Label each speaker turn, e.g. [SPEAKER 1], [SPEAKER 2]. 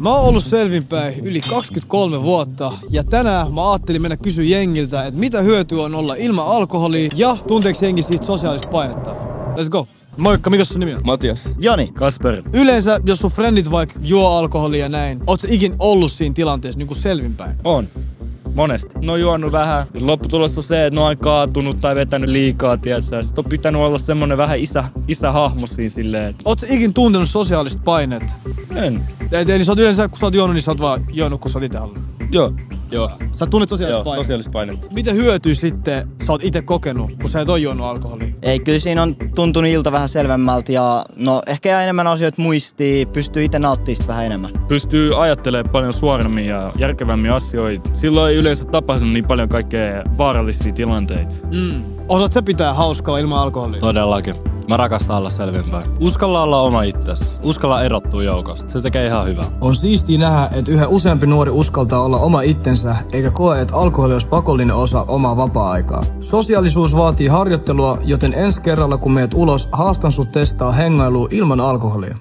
[SPEAKER 1] Mä oon ollut selvinpäin yli 23 vuotta ja tänään mä ajattelin mennä kysyä jengiltä, että mitä hyötyä on olla ilman alkoholia ja tunteeko jengi siitä sosiaalista painetta. Let's go! Moikka, mikä sun nimi on?
[SPEAKER 2] Matias.
[SPEAKER 3] Joni.
[SPEAKER 2] Kasper.
[SPEAKER 1] Yleensä, jos sun friendit vaikka juo alkoholia ja näin, oot sä ikin ollut siinä tilanteessa niin kuin selvinpäin?
[SPEAKER 2] On. Monesti. Ne on juonut vähän. Lopputulos on se, että ne on kaatunut tai vetänyt liikaa, tiedätkö? Sitten on pitänyt olla semmonen vähän isähahmo siinä silleen.
[SPEAKER 1] Oot sä ikin tuntenut sosiaalista painetta?
[SPEAKER 2] En.
[SPEAKER 1] Eli sä oot yleensä, kun sä oot juonut, niin sä oot vaan juonut, kun sä oot ite halunnut.
[SPEAKER 2] Joo.
[SPEAKER 1] Sä tunnet sosiaalista painetta?
[SPEAKER 2] Sosiaalista painetta.
[SPEAKER 1] Mitä hyötyä sitten sä oot ite kokenut, kun sä et oo juonut alkoholia?
[SPEAKER 3] Ei, kyllä siinä on tuntunut ilta vähän selvemmältä ja no ehkä jää enemmän asioita muistiin, pystyy itse nauttimaan vähän enemmän.
[SPEAKER 2] Pystyy ajattelemaan paljon suoremmin ja järkevämmin asioita. Silloin ei yleensä tapahtunut niin paljon kaikkea vaarallisia tilanteita.
[SPEAKER 1] Osaat sä pitää hauskaa ilman alkoholia?
[SPEAKER 4] Todellakin. Mä rakastan olla selvinpäin. Uskalla olla oma itsesi. Uskalla erottua joukosta. Se tekee ihan hyvää.
[SPEAKER 5] On siistiä nähdä, että yhä useampi nuori uskaltaa olla oma itsensä, eikä koe, että alkoholi olisi pakollinen osa omaa vapaa-aikaa. Sosiaalisuus vaatii harjoittelua, joten ensi kerralla kun meet ulos, haastan sut testaa hengailua ilman alkoholia.